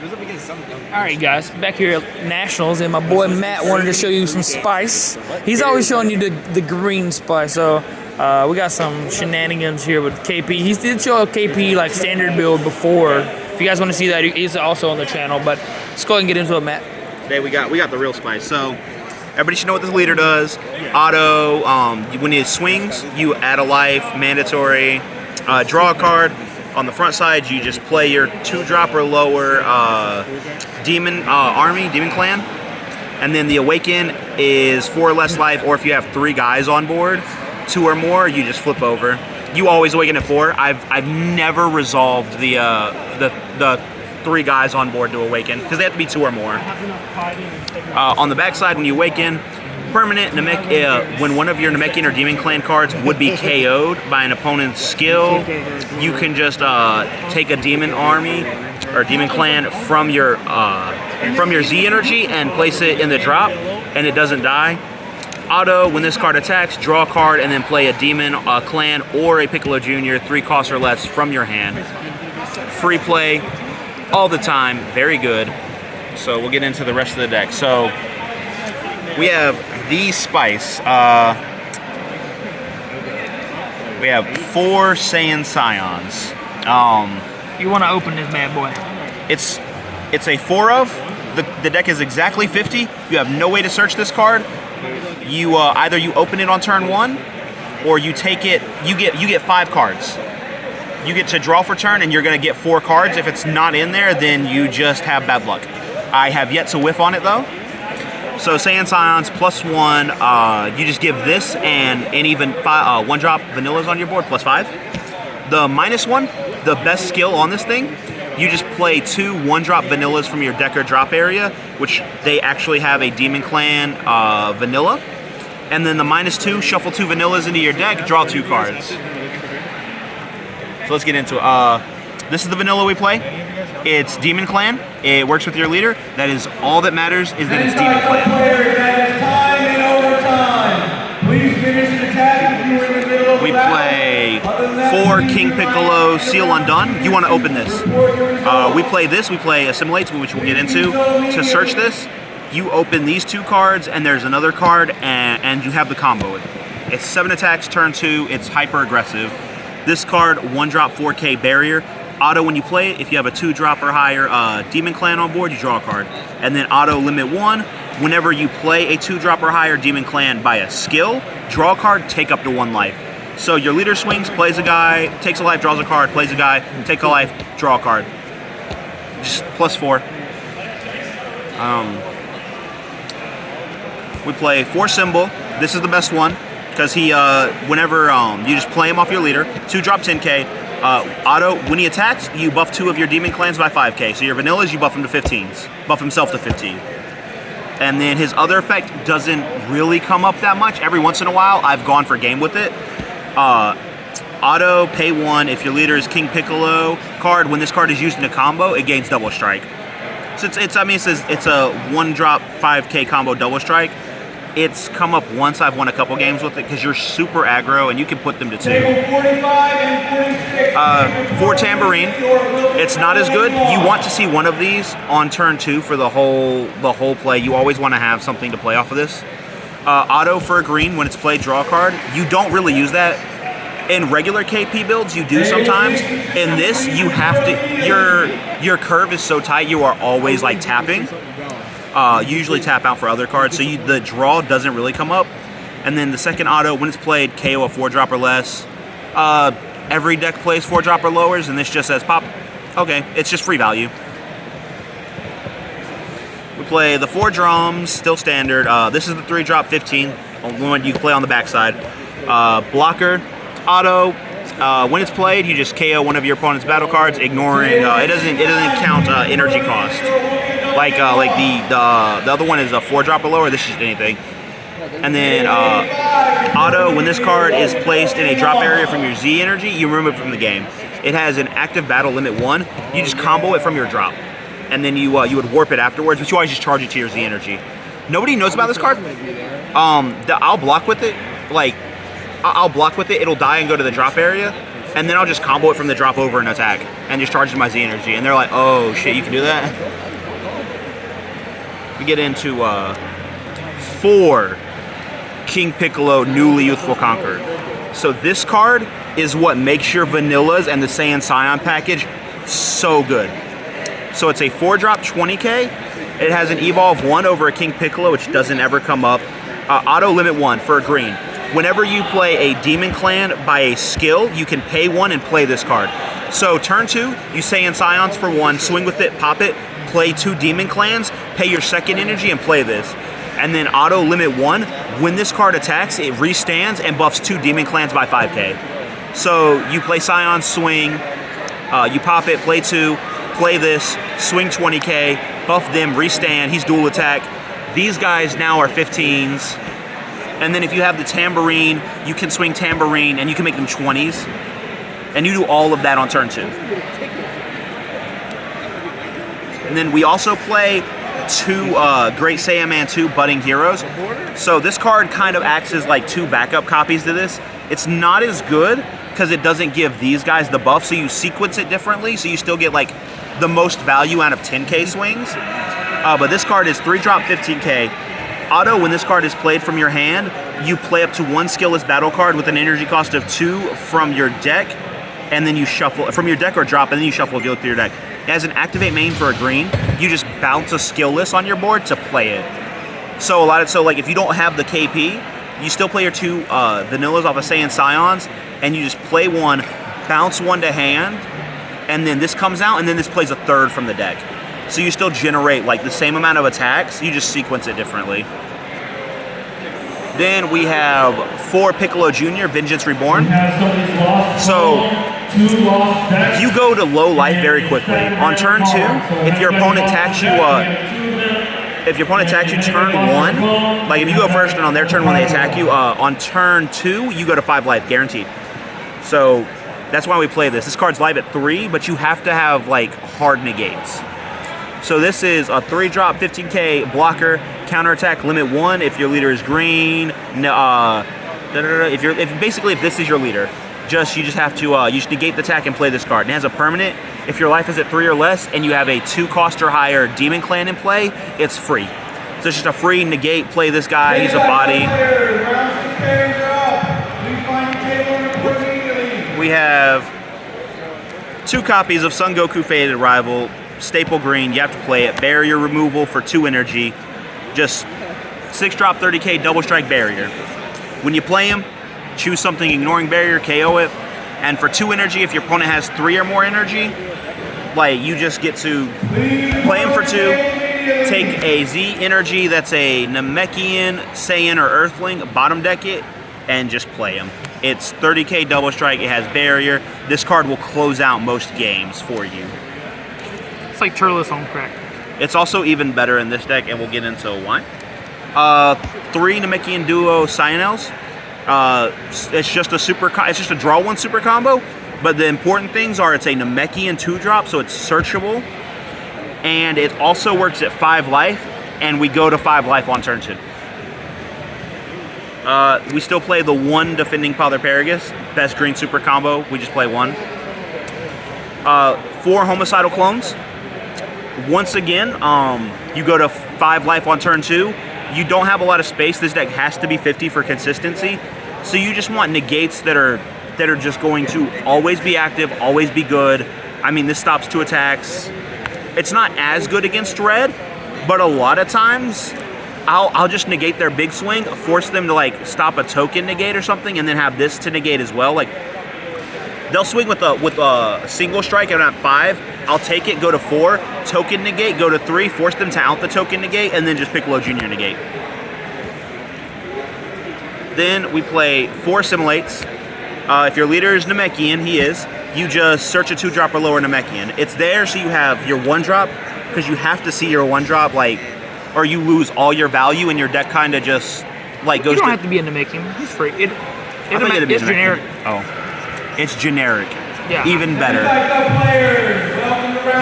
Alright guys, back here at Nationals, and my boy Matt wanted to show you some spice. He's always showing you the green spice, so we got some shenanigans here with KP. He did show a KP like standard build before. If you guys want to see that, he's also on the channel, but let's go ahead and get into it, Matt. Today we got the real spice. So everybody should know what this leader does. Auto, when it swings, you add a life, mandatory, draw a card. On the front side, you just play your 2-drop or lower demon army, demon clan. And then the awaken is 4 or less life, or if you have 3 guys on board, 2 or more, you just flip over. You always awaken at 4. I've never resolved the 3 guys on board to awaken, because they have to be 2 or more. On the back side, when you awaken, permanent when one of your Namekian or Demon Clan cards would be KO'd by an opponent's skill, you can just take a Demon Army or Demon Clan from your Z energy and place it in the drop, and it doesn't die. Auto, when this card attacks, draw a card and then play a Demon Clan or a Piccolo Jr. 3 costs or less from your hand. Free play all the time, very good. So we'll get into the rest of the deck. So we have the spice. We have 4 Saiyan Scions. You want to open this bad boy? It's a 4 of. The deck is exactly 50. You have no way to search this card. You either you open it on turn 1, or you take it. You get 5 cards. You get to draw for turn, and you're gonna get 4 cards. If it's not in there, then you just have bad luck. I have yet to whiff on it though. So Saiyan Scions +1, you just give this and even 1-drop vanillas on your board +5. The -1, the best skill on this thing, you just play 2 1-drop vanillas from your deck or drop area, which they actually have a Demon Clan vanilla. And then the -2, shuffle 2 vanillas into your deck, draw 2 cards. So let's get into it. This is the vanilla we play. It's Demon Clan. It works with your leader. That is all that matters, is that it's Demon Clan. We play 4 King Piccolo Seal Undone. You want to open this. We play this. We play Assimilate, which we'll get into. To search this, you open these 2 cards, and there's another card, and you have the combo. It's 7 attacks, turn 2. It's hyper aggressive. This card, 1-drop 4K barrier. Auto, when you play it, if you have a 2-drop or higher Demon Clan on board, you draw a card. And then auto limit 1, whenever you play a 2-drop or higher Demon Clan by a skill, draw a card, take up to 1 life. So your leader swings, plays a guy, takes a life, draws a card, plays a guy, take a life, draw a card. Just +4. We play 4 Symbol. This is the best one, because he, whenever you just play him off your leader, 2-drop 10K. Auto, when he attacks, you buff 2 of your Demon Clans by 5K. So your vanillas, you buff him to 15s. Buff himself to 15. And then his other effect doesn't really come up that much. Every once in a while, I've gone for game with it. Auto, pay 1. If your leader is King Piccolo card, when this card is used in a combo, it gains double strike. So it's a 1-drop 5K combo double strike. It's come up once. I've won a couple games with it, because you're super aggro and you can put them to 2. 4 Tambourine. It's not as good. You want to see one of these on turn 2 for the whole play. You always want to have something to play off of this. Auto for a green. When it's played, draw a card. You don't really use that in regular KP builds. You do sometimes. In this, you have to. Your curve is so tight. You are always like tapping. You usually tap out for other cards, so the draw doesn't really come up. And then the second auto, when it's played, KO a 4-drop or less. Every deck plays 4-drop or lowers, and this just says pop. Okay, it's just free value. We play the 4 drums, still standard. This is the 3-drop 15, one you play on the backside. Blocker, auto. When it's played, you just KO one of your opponent's battle cards, ignoring. It doesn't count energy cost. Like the other one is a 4-drop or lower. This is just anything. And then auto, when this card is placed in a drop area from your Z energy, you remove it from the game. It has an active battle limit 1. You just combo it from your drop, and then you would warp it afterwards, but you always just charge it to your Z energy. Nobody knows about this card. I'll block with it. Like, I'll block with it. It'll die and go to the drop area. and then I'll just combo it from the drop over and attack, and just charges my Z energy. And they're like, oh shit, you can do that? We get into 4 King Piccolo Newly Youthful Conqueror. So this card is what makes your Vanillas and the Saiyan Scion package so good. So it's a 4-drop 20k. It has an Evolve 1 over a King Piccolo, which doesn't ever come up. Auto limit 1 for a green. Whenever you play a Demon Clan by a skill, you can pay 1 and play this card. So turn 2, you Saiyan Scions for 1, swing with it, pop it, play 2 Demon Clans, pay your second energy, and play this. And then auto limit 1, when this card attacks, it restands and buffs 2 Demon Clans by 5k. So you play Scion, swing, you pop it, play 2, play this, swing 20k, buff them, restand, he's dual attack. These guys now are 15s. And then if you have the Tambourine, you can swing Tambourine and you can make them 20s. And you do all of that on turn 2. And then we also play 2 Great Saiyaman 2 Budding Heroes. So this card kind of acts as like 2 backup copies to this. It's not as good because it doesn't give these guys the buff, so you sequence it differently, so you still get like the most value out of 10k swings. But this card is 3-drop 15k. Auto, when this card is played from your hand, you play up to 1 skillless battle card with an energy cost of 2 from your deck, and then you shuffle from your deck or drop, and then you shuffle if you look through your deck. It has an activate main for a green. You just bounce a skillless on your board to play it. So like if you don't have the KP, you still play your 2 Vanillas off of Saiyan Scions, and you just play 1, bounce 1 to hand, and then this comes out, and then this plays a 3rd from the deck. So you still generate like the same amount of attacks, you just sequence it differently. Then we have 4 Piccolo Jr. Vengeance Reborn. So you go to low life very quickly. On turn 2, if your opponent attacks you, turn 1, like if you go first and on their turn 1 they attack you, on turn 2 you go to 5 life, guaranteed. So that's why we play this. This card's live at 3, but you have to have like hard negates. So this is a 3-drop 15k blocker, counterattack limit 1 if your leader is green. If this is your leader, you just have to you just negate the attack and play this card. And it has a permanent. If your life is at 3 or less and you have a 2-cost or higher Demon Clan in play, it's free. So it's just a free negate. Play this guy. He's a body. We have 2 copies of Son Goku Faded Rival. Staple green, you have to play it. Barrier removal for 2 energy. Just 6-drop 30k double strike barrier. When you play him, choose something ignoring barrier, KO it. And for 2 energy, if your opponent has 3 or more energy, like you just get to play him for 2, take a Z energy that's a Namekian, Saiyan, or Earthling, bottom deck it, and just play him. It's 30k double strike, it has barrier. This card will close out most games for you. It's like Turles on crack. It's also even better in this deck, and we'll get into why. 3 Namekian Duo Cyanels. It's just a draw 1 super combo, but the important things are it's a Namekian 2-drop, so it's searchable, and it also works at 5 life, and we go to 5 life on turn 2. We still play the 1 Defending Father Paragus, best green super combo. We just play 1. 4 Homicidal Clones. Once again, you go to 5 life on turn 2. You don't have a lot of space. This deck has to be 50 for consistency. So you just want negates that are just going to always be active, always be good. I mean, this stops 2 attacks. It's not as good against red, but a lot of times I'll just negate their big swing, force them to like stop a token negate or something, and then have this to negate as well. Like they'll swing with a single strike and at 5. I'll take it, go to 4, token negate, go to 3, force them to out the token negate, and then just Piccolo Jr. negate. Then we play 4 Assimilates. If your leader is Namekian, he is, you just search a 2-drop or lower Namekian. It's there so you have your 1-drop, because you have to see your 1-drop, like, or you lose all your value and your deck kind of just, like, goes to... You don't have to be a Namekian. It's free. It's generic. Oh. It's generic. Yeah. Even better.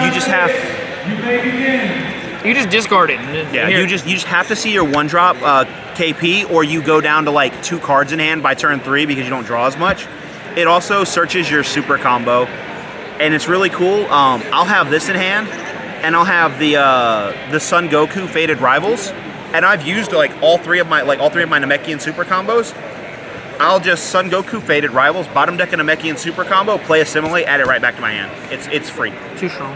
You just have... You just discard it. Yeah, you just have to see your 1-drop KP, or you go down to like 2 cards in hand by turn 3 because you don't draw as much. It also searches your super combo, and it's really cool. I'll have this in hand, and I'll have the Sun Goku Faded Rivals, and I've used like all three of my Namekian super combos. I'll just Sun Goku Faded Rivals, bottom deck a Namekian super combo, play Assimilate, add it right back to my hand. It's free. Too strong.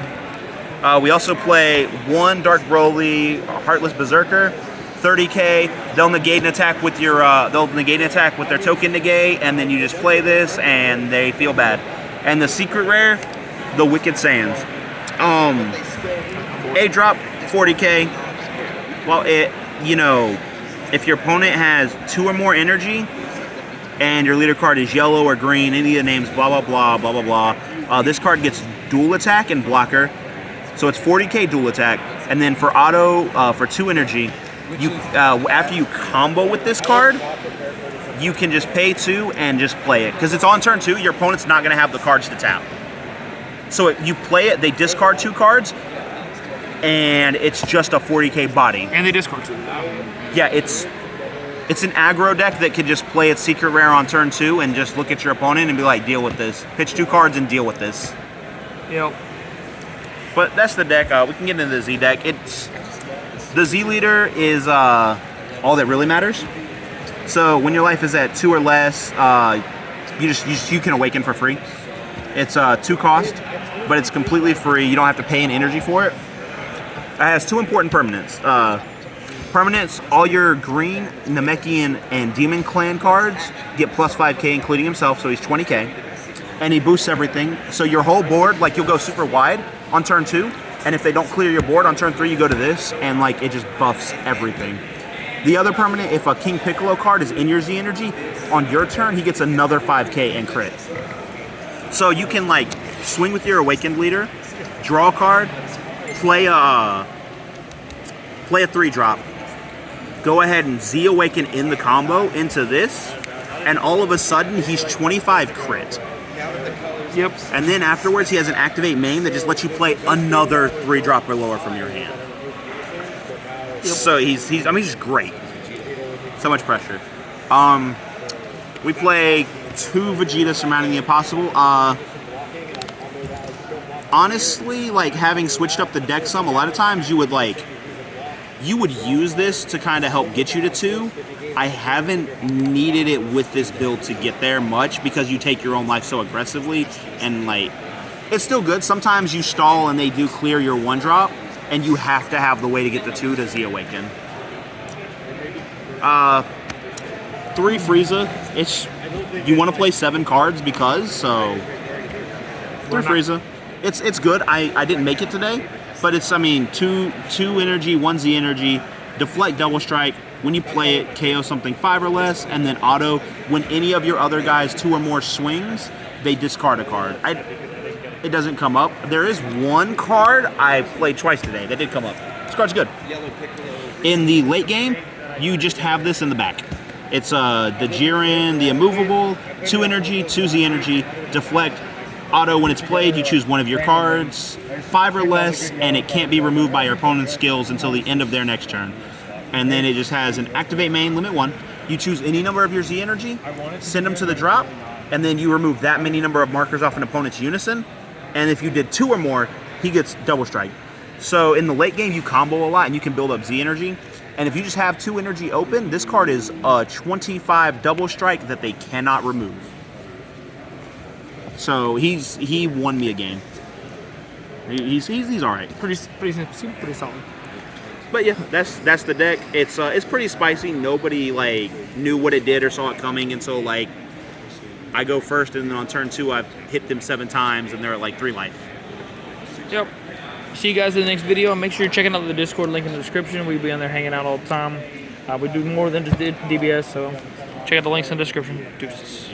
We also play one Dark Broly Heartless Berserker, 30k. They'll negate an attack with their token negate, and then you just play this, and they feel bad. And the secret rare, the Wicked Sands. A drop 40k. Well, if your opponent has 2 or more energy, and your leader card is yellow or green, any of the names, blah, blah, blah, blah, blah, blah. This card gets dual attack and blocker. So it's 40k dual attack. And then for auto, for 2 energy, after you combo with this card, you can just pay 2 and just play it. Because it's on turn 2, your opponent's not going to have the cards to tap. So you play it, they discard 2 cards, and it's just a 40k body. And they discard 2. Yeah, it's an aggro deck that can just play its secret rare on turn 2 and just look at your opponent and be like, deal with this. Pitch 2 cards and deal with this. Yep. But that's the deck. We can get into the Z deck. The Z leader is all that really matters. So when your life is at 2 or less, you can awaken for free. It's 2 cost, but it's completely free. You don't have to pay an energy for it. It has 2 important permanents. All your green, Namekian, and Demon Clan cards get plus 5k, including himself, so he's 20k. And he boosts everything. So your whole board, like, you'll go super wide on turn 2, and if they don't clear your board on turn 3, you go to this, and like it just buffs everything. The other permanent, if a King Piccolo card is in your Z energy, on your turn, he gets another 5k and crit. So you can like swing with your Awakened leader, draw a card, play a 3-drop, go ahead and Z Awaken in the combo into this, and all of a sudden he's 25 crit. Yep. And then afterwards he has an Activate main that just lets you play another 3-drop or lower from your hand. Yep. So he's just great. So much pressure. We play 2 Vegeta surmounting the Impossible. Honestly, like, having switched up the deck some, a lot of times you would use this to kind of help get you to 2. I haven't needed it with this build to get there much because you take your own life so aggressively, and like, it's still good. Sometimes you stall and they do clear your 1-drop, and you have to have the way to get the 2 to Z Awaken. 3 Frieza. You want to play 7 cards because, so 3 Frieza. It's good. I didn't make it today, but it's, 2 energy, 1 Z energy, deflect, double strike. When you play it, KO something 5 or less, and then auto. When any of your other guys 2 or more swings, they discard a card. It doesn't come up. There is 1 card I played twice today that did come up. This card's good. In the late game, you just have this in the back. It's the Jiren, the immovable, 2 energy, 2 Z energy, deflect, auto. When it's played, you choose one of your cards, 5 or less, and it can't be removed by your opponent's skills until the end of their next turn. And then it just has an Activate main, limit 1. You choose any number of your Z energy, send them to the drop, and then you remove that many number of markers off an opponent's unison. And if you did 2 or more, he gets double strike. So in the late game, you combo a lot, and you can build up Z energy. And if you just have 2 energy open, this card is a 25 double strike that they cannot remove. So he won me a game. He's all right. Pretty solid. But yeah, that's the deck. It's pretty spicy. Nobody like knew what it did or saw it coming until like I go first, and then on turn 2 I've hit them 7 times and they're at like 3 life. Yep. See you guys in the next video. Make sure you're checking out the Discord link in the description. We'll be on there hanging out all the time. We do more than just DBS, so check out the links in the description. Deuces.